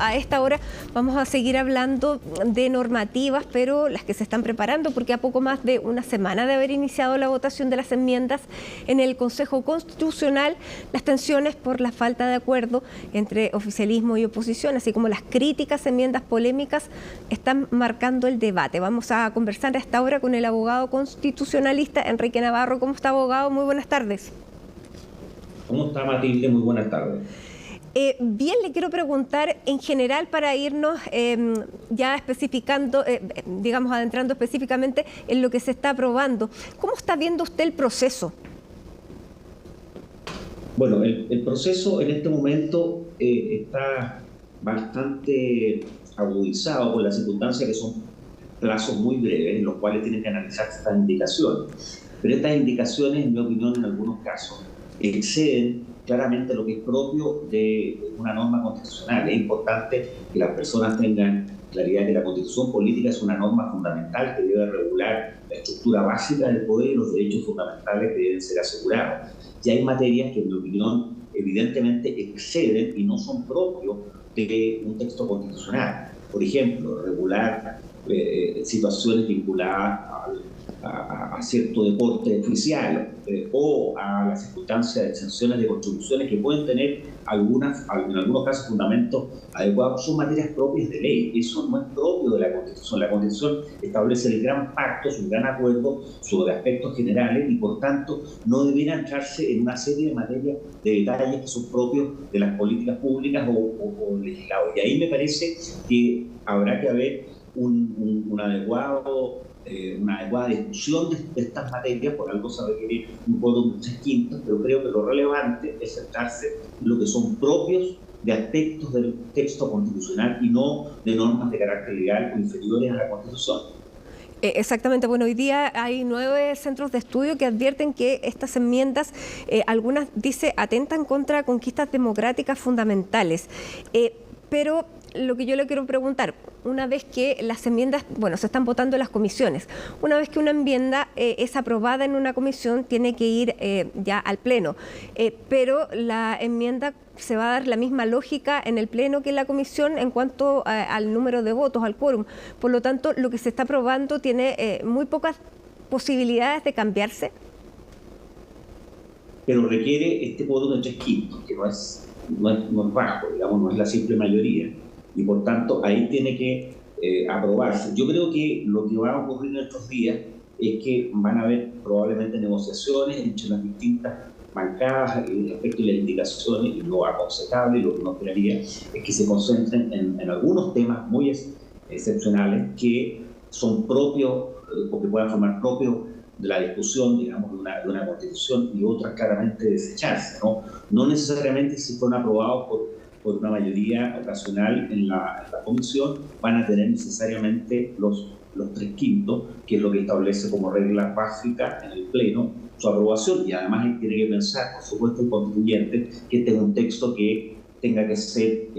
A esta hora vamos a seguir hablando de normativas, pero las que se están preparando, porque a poco más de una semana de haber iniciado la votación de las enmiendas en el Consejo Constitucional, las tensiones por la falta de acuerdo entre oficialismo y oposición, así como las críticas, enmiendas polémicas, están marcando el debate. Vamos a conversar a esta hora con el abogado constitucionalista Enrique Navarro. ¿Cómo está, abogado? Muy buenas tardes. ¿Cómo está, Matilde? Muy buenas tardes. Bien, le quiero preguntar en general para irnos ya especificando, digamos, adentrando específicamente en lo que se está aprobando. ¿Cómo está viendo usted el proceso? Bueno, el proceso en este momento está bastante agudizado por las circunstancias que son plazos muy breves en los cuales tienen que analizarse estas indicaciones. Pero estas indicaciones, en mi opinión, en algunos casos, exceden claramente lo que es propio de una norma constitucional. Es importante que las personas tengan claridad que la Constitución política es una norma fundamental que debe regular la estructura básica del poder y los derechos fundamentales que deben ser asegurados. Y hay materias que, en mi opinión, evidentemente exceden y no son propios de un texto constitucional. Por ejemplo, regular situaciones vinculadas a cierto deporte oficial o a la circunstancia de exenciones de contribuciones que pueden tener en algunos casos fundamentos adecuados, son materias propias de ley. Eso no es propio de la Constitución. La Constitución establece el gran pacto, un gran acuerdo sobre aspectos generales y, por tanto, no debiera entrarse en una serie de materias de detalles que son propios de las políticas públicas o legislados. Y ahí me parece que habrá que haber una adecuada discusión de estas materias. Por algo se requiere un quórum de 3/5, pero creo que lo relevante es centrarse en lo que son propios de aspectos del texto constitucional y no de normas de carácter legal o inferiores a la Constitución. Exactamente. Bueno, hoy día hay 9 centros de estudio que advierten que estas enmiendas, algunas, dice, atentan contra conquistas democráticas fundamentales. Pero lo que yo le quiero preguntar, una vez que las enmiendas, bueno, se están votando en las comisiones, una vez que una enmienda es aprobada en una comisión, tiene que ir ya al Pleno, pero la enmienda se va a dar la misma lógica en el Pleno que en la comisión en cuanto al número de votos, al quórum. Por lo tanto, lo que se está aprobando tiene muy pocas posibilidades de cambiarse. Pero requiere este quórum de 3/5, que no es bajo, digamos, no es la simple mayoría. Y por tanto ahí tiene que aprobarse. Yo creo que lo que va a ocurrir en estos días es que van a haber probablemente negociaciones entre las distintas bancadas respecto a las indicaciones, y lo aconsejable y lo que no esperaría es que se concentren en algunos temas muy excepcionales que son propios o que puedan formar propios de la discusión, digamos, de una constitución, y otras claramente desecharse, ¿no? No necesariamente si fueron aprobados por una mayoría ocasional en la comisión van a tener necesariamente los 3/5, que es lo que establece como regla básica en el Pleno su aprobación. Y además tiene que pensar, por supuesto, el constituyente, que este es un texto que tenga que ser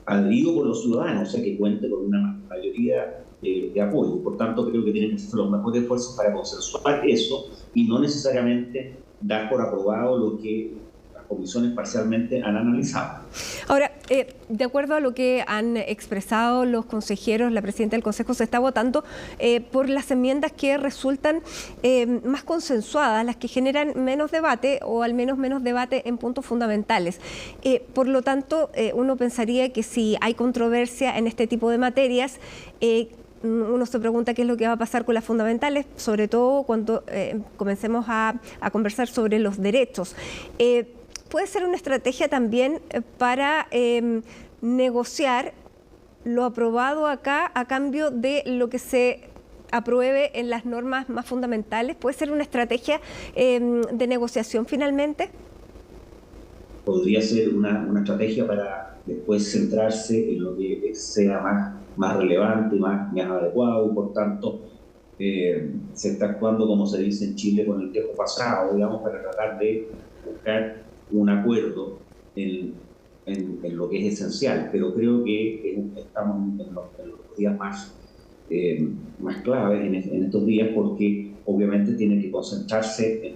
adherido por los ciudadanos, o sea, que cuente con una mayoría de apoyo. Por tanto, creo que tienen que ser los mejores esfuerzos para consensuar eso y no necesariamente dar por aprobado lo que las comisiones parcialmente han analizado. Ahora, de acuerdo a lo que han expresado los consejeros, la presidenta del Consejo, se está votando por las enmiendas que resultan más consensuadas, las que generan menos debate o al menos menos debate en puntos fundamentales. Por lo tanto, uno pensaría que si hay controversia en este tipo de materias, uno se pregunta qué es lo que va a pasar con las fundamentales, sobre todo cuando comencemos a conversar sobre los derechos. Puede ser una estrategia también para negociar lo aprobado acá a cambio de lo que se apruebe en las normas más fundamentales. ¿Puede ser una estrategia de negociación finalmente? Podría ser una estrategia para después centrarse en lo que sea más relevante, más adecuado, y por tanto se está actuando, como se dice en Chile, con el tiempo pasado, digamos, para tratar de buscar un acuerdo en lo que es esencial. Pero creo que estamos en los días más claves en estos días, porque obviamente tiene que concentrarse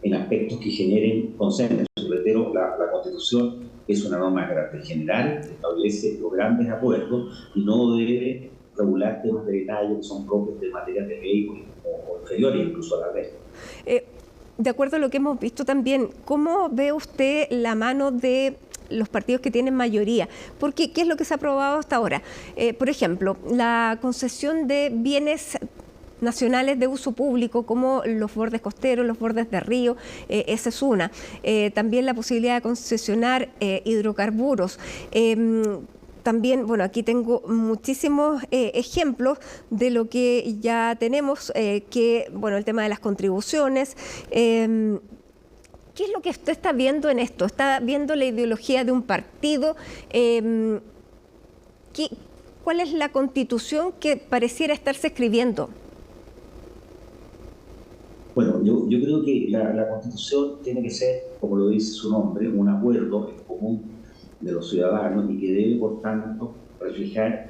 en aspectos que generen consenso. Reitero, primero, la Constitución es una norma de carácter general, establece los grandes acuerdos y no debe regular temas de detalle que son propios de materia de ley o inferiores incluso a la ley. De acuerdo a lo que hemos visto también, ¿cómo ve usted la mano de los partidos que tienen mayoría? Porque, ¿qué es lo que se ha aprobado hasta ahora? Por ejemplo, la concesión de bienes nacionales de uso público como los bordes costeros, los bordes de río, esa es una. También la posibilidad de concesionar hidrocarburos. También, bueno, aquí tengo muchísimos ejemplos de lo que ya tenemos, bueno, el tema de las contribuciones. ¿Qué es lo que usted está viendo en esto? ¿Está viendo la ideología de un partido? ¿Cuál es la constitución que pareciera estarse escribiendo? Bueno, yo creo que la Constitución tiene que ser, como lo dice su nombre, un acuerdo en común de los ciudadanos y que debe, por tanto, reflejar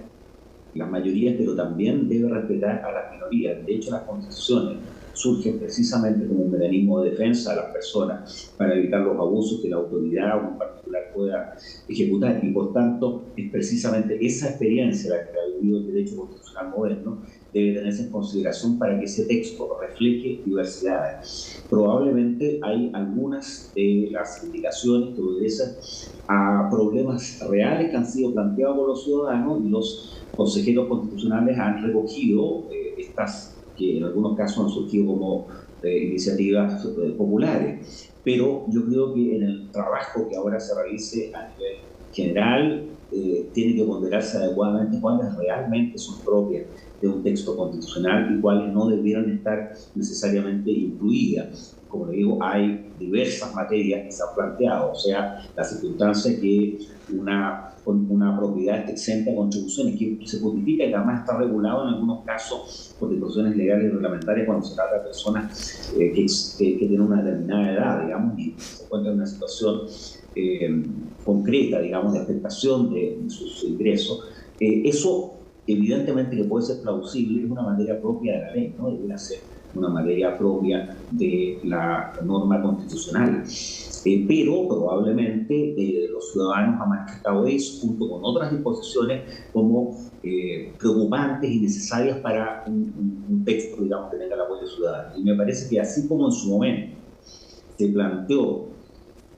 las mayorías, pero también debe respetar a las minorías. De hecho, las constituciones surgen precisamente como un mecanismo de defensa de las personas para evitar los abusos que la autoridad o en particular pueda ejecutar. Y, por tanto, es precisamente esa experiencia la que ha vivido el derecho constitucional moderno debe tenerse en consideración para que ese texto refleje diversidades. Probablemente hay algunas de las indicaciones que obedecen a problemas reales que han sido planteados por los ciudadanos y los consejeros constitucionales han recogido estas que en algunos casos han surgido como iniciativas populares. Pero yo creo que en el trabajo que ahora se realice a nivel general tiene que ponderarse adecuadamente cuáles realmente son propias de un texto constitucional y cuáles no debieran estar necesariamente incluidas. Como le digo, hay diversas materias que se han planteado, o sea, la circunstancia que una propiedad esté exenta de contribuciones, que se justifica y que además está regulado en algunos casos por disposiciones legales y reglamentarias cuando se trata de personas que tienen una determinada edad, digamos, y se encuentran en una situación concreta, digamos, de afectación de sus ingresos. Eso evidentemente que puede ser plausible, es una materia propia de la ley, no debería ser una materia propia de la norma constitucional. Pero probablemente los ciudadanos han manifestado eso junto con otras disposiciones como preocupantes y necesarias para un texto, digamos, que tenga el apoyo ciudadano. Y me parece que así como en su momento se planteó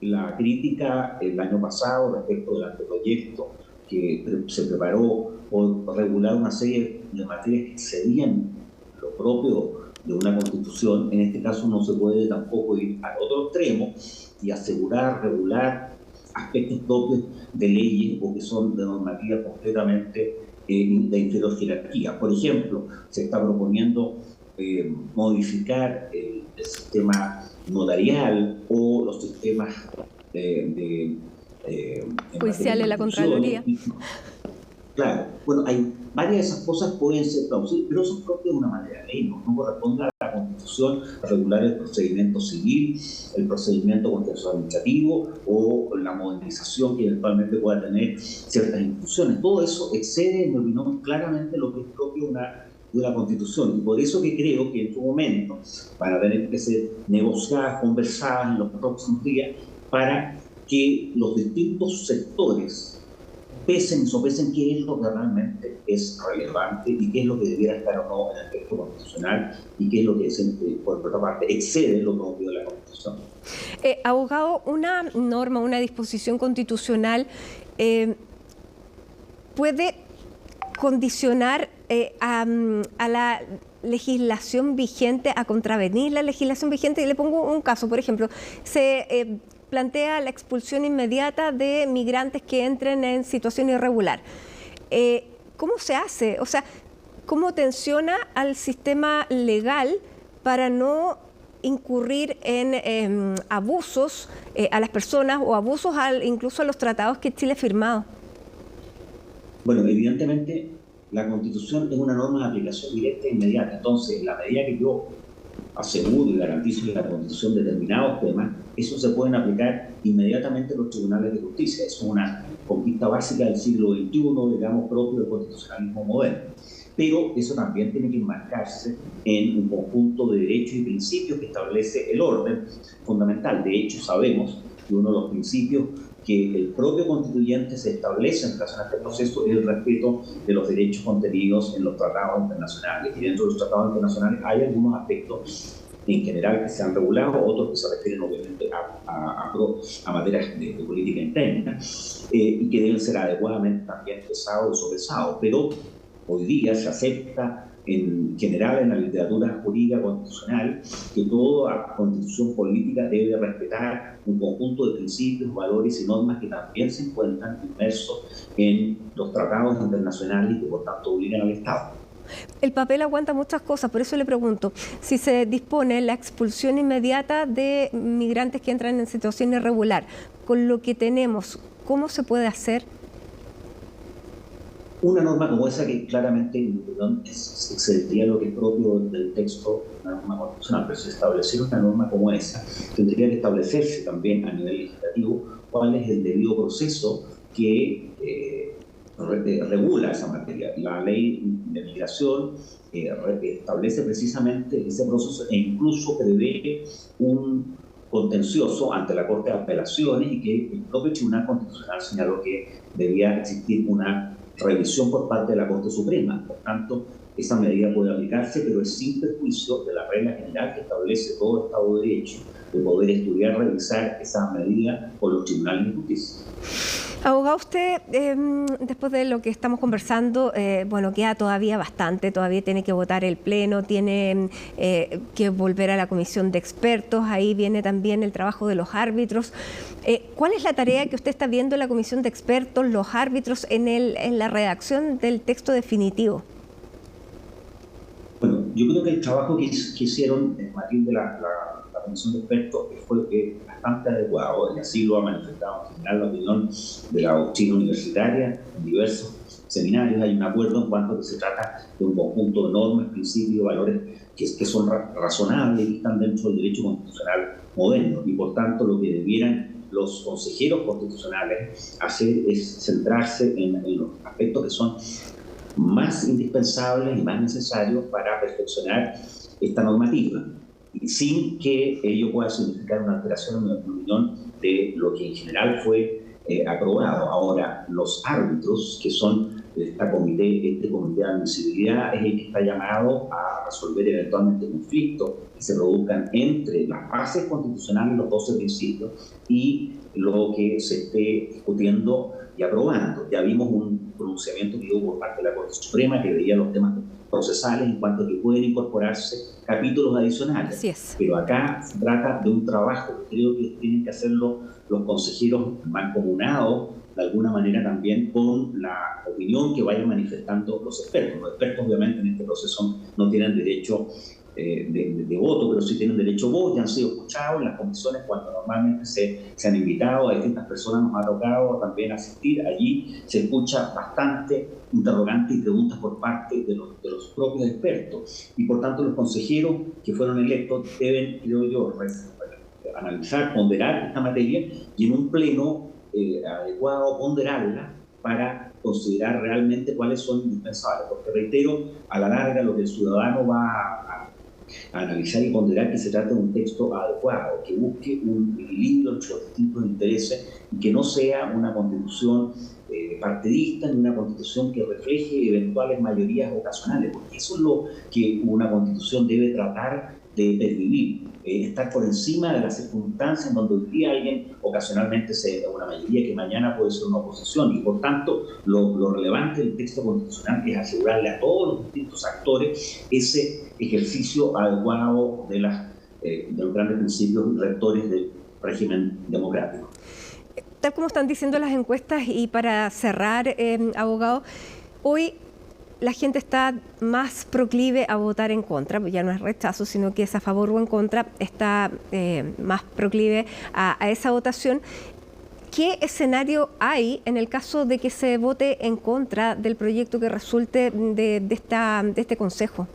la crítica el año pasado respecto del anteproyecto que se preparó por regular una serie de materias que excedían lo propio de una constitución, en este caso no se puede tampoco ir al otro extremo y asegurar, regular aspectos propios de leyes o que son de normativas completamente de inferior jerarquía. Por ejemplo, se está proponiendo modificar el sistema notarial o los sistemas judiciales, la Contraloría. Claro, bueno, hay varias de esas cosas pueden ser plausibles, pero son propias de una manera de ley, no corresponde a la Constitución regular el procedimiento civil, el procedimiento contencioso administrativo o la modernización que eventualmente pueda tener ciertas instituciones. Todo eso excede, en mi opinión, claramente lo que es propio de la Constitución. Y por eso que creo que en su momento van a tener que ser negociadas, conversadas en los próximos días para que los distintos sectores pesen y sopesen qué es lo que realmente es relevante y qué es lo que debiera estar o no en el texto constitucional y qué es lo que, por otra parte, excede lo propio de la Constitución. Abogado, una norma, una disposición constitucional puede condicionar a la legislación vigente, a contravenir la legislación vigente. Y le pongo un caso, por ejemplo, se plantea la expulsión inmediata de migrantes que entren en situación irregular. ¿Cómo se hace? O sea, ¿cómo tensiona al sistema legal para no incurrir en abusos a las personas o abusos incluso a los tratados que Chile ha firmado? Bueno, evidentemente la Constitución es una norma de aplicación directa e inmediata. Entonces, en la medida que yo aseguro y garantizo que la Constitución determinados temas, eso se pueden aplicar inmediatamente en los tribunales de justicia. Es una conquista básica del siglo XXI, digamos, propio del constitucionalismo moderno. Pero eso también tiene que enmarcarse en un conjunto de derechos y principios que establece el orden fundamental. De hecho, sabemos que uno de los principios que el propio constituyente se establece en relación a este proceso es el respeto de los derechos contenidos en los tratados internacionales. Y dentro de los tratados internacionales hay algunos aspectos en general que se han regulado, otros que se refieren obviamente a materias de política interna y que deben ser adecuadamente también pesados y sopesados. Pero hoy día se acepta en general en la literatura jurídica constitucional que toda constitución política debe respetar un conjunto de principios, valores y normas que también se encuentran inmersos en los tratados internacionales y que por tanto obligan al Estado. El papel aguanta muchas cosas, por eso le pregunto, si se dispone la expulsión inmediata de migrantes que entran en situación irregular, con lo que tenemos, ¿cómo se puede hacer? Una norma como esa que claramente excedería lo que es propio del texto de una norma constitucional, pero si estableciera una norma como esa, tendría que establecerse también a nivel legislativo cuál es el debido proceso que regula esa materia. La ley de migración establece precisamente ese proceso e incluso prevé un contencioso ante la Corte de Apelaciones y que el propio Tribunal Constitucional señaló que debía existir una revisión por parte de la Corte Suprema. Por tanto, esa medida puede aplicarse, pero es sin perjuicio de la regla general que establece todo Estado de Derecho, de poder estudiar, revisar esa medida por los tribunales de justicia. Abogado, usted, después de lo que estamos conversando, bueno, queda todavía bastante, todavía tiene que votar el Pleno, tiene que volver a la comisión de expertos, ahí viene también el trabajo de los árbitros. ¿Cuál es la tarea que usted está viendo en la comisión de expertos, los árbitros, en la redacción del texto definitivo? Bueno, yo creo que el trabajo que hicieron en Madrid de la comisión de expertos fue bastante adecuado, y así lo ha manifestado en general la opinión de la doctrina universitaria en diversos seminarios. Hay un acuerdo en cuanto a que se trata de un conjunto de normas, principios, valores que son razonables y que están dentro del derecho constitucional moderno, y por tanto lo que debieran los consejeros constitucionales hacer es centrarse en los aspectos que son más indispensables y más necesarios para perfeccionar esta normativa, y sin que ello pueda significar una alteración, en mi opinión, de lo que en general fue aprobado. Ahora, los árbitros, que son este comité de admisibilidad, es el que está llamado a resolver eventualmente conflictos que se produzcan entre las bases constitucionales, los 12 principios, y lo que se esté discutiendo y aprobando. Ya vimos un pronunciamiento que hubo por parte de la Corte Suprema que veía los temas procesales en cuanto a que pueden incorporarse capítulos adicionales. Así es. Pero acá se trata de un trabajo que creo que tienen que hacerlo los consejeros mancomunados de alguna manera también con la opinión que vayan manifestando los expertos. Los expertos obviamente en este proceso no tienen derecho de voto, pero sí tienen derecho a voto y han sido escuchados en las comisiones cuando normalmente se han invitado a distintas personas. Nos ha tocado también asistir allí, se escucha bastante interrogantes y preguntas por parte de los propios expertos, y por tanto los consejeros que fueron electos deben, creo yo, analizar, ponderar esta materia y en un pleno adecuado ponderarla para considerar realmente cuáles son indispensables, porque reitero, a la larga lo que el ciudadano va a analizar y ponderar que se trata de un texto adecuado, que busque un equilibrio entre los distintos intereses y que no sea una constitución partidista ni una constitución que refleje eventuales mayorías ocasionales, porque eso es lo que una constitución debe tratar de pervivir, estar por encima de las circunstancias en donde hoy día alguien ocasionalmente sea una mayoría que mañana puede ser una oposición, y por tanto lo relevante del texto constitucional es asegurarle a todos los distintos actores ese ejercicio adecuado de los grandes principios rectores del régimen democrático. Tal como están diciendo las encuestas, y para cerrar, abogado, hoy la gente está más proclive a votar en contra, ya no es rechazo, sino que es a favor o en contra, está más proclive a esa votación. ¿Qué escenario hay en el caso de que se vote en contra del proyecto que resulte de este Consejo?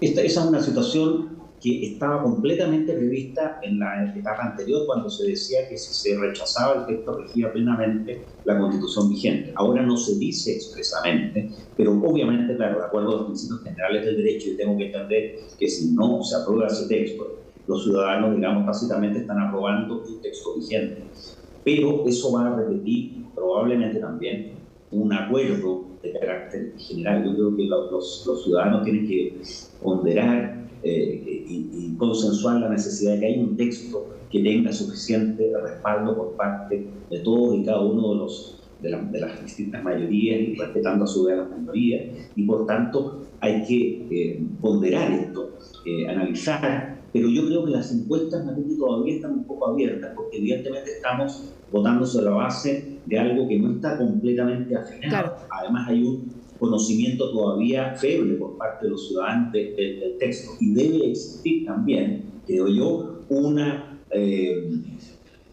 Esa es una situación que estaba completamente prevista en la etapa anterior, cuando se decía que si se rechazaba el texto regía plenamente la Constitución vigente. Ahora no se dice expresamente, pero obviamente, claro, de acuerdo a los principios generales del derecho, yo tengo que entender que si no se aprueba ese texto, los ciudadanos, digamos, básicamente están aprobando un texto vigente. Pero eso va a repetir probablemente también un acuerdo de carácter general. Yo creo que los ciudadanos tienen que ponderar y consensuar la necesidad de que haya un texto que tenga suficiente respaldo por parte de todos y cada uno de las distintas mayorías, y respetando a su vez a las minorías, y por tanto hay que ponderar esto, analizar, pero yo creo que las encuestas, Manuel, todavía están un poco abiertas, porque evidentemente estamos votando sobre la base de algo que no está completamente afinado. Claro. Además hay un conocimiento todavía feble por parte de los ciudadanos del texto, y debe existir también, creo yo, una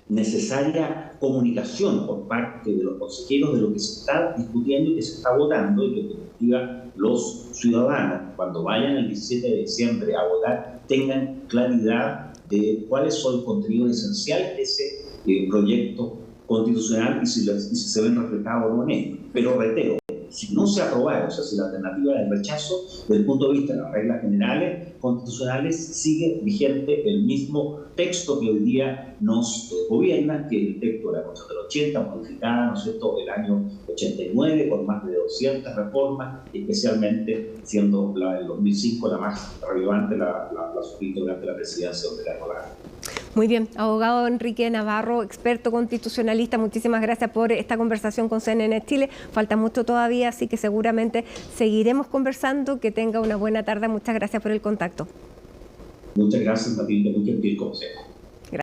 necesaria comunicación por parte de los consejeros de lo que se está discutiendo y que se está votando, y que en definitiva los ciudadanos, cuando vayan el 17 de diciembre a votar, tengan claridad de cuáles son los contenidos esenciales de ese proyecto constitucional y si se ven reflejados o no en él. Pero reitero, si no se aprobara, o sea, si la alternativa es el rechazo, desde el punto de vista de las reglas generales constitucionales, sigue vigente el mismo texto que hoy día nos gobierna, que es el texto de la Constitución del 80, modificada, ¿no es cierto?, el año 89, con más de 200 reformas, especialmente siendo la del 2005 la más relevante, la suscrita durante la presidencia de Ricardo Lagos. Muy bien, abogado Enrique Navarro, experto constitucionalista, muchísimas gracias por esta conversación con CNN Chile. Falta mucho todavía, así que seguramente seguiremos conversando. Que tenga una buena tarde. Muchas gracias por el contacto. Muchas gracias, Matilde. Muy gentil como siempre.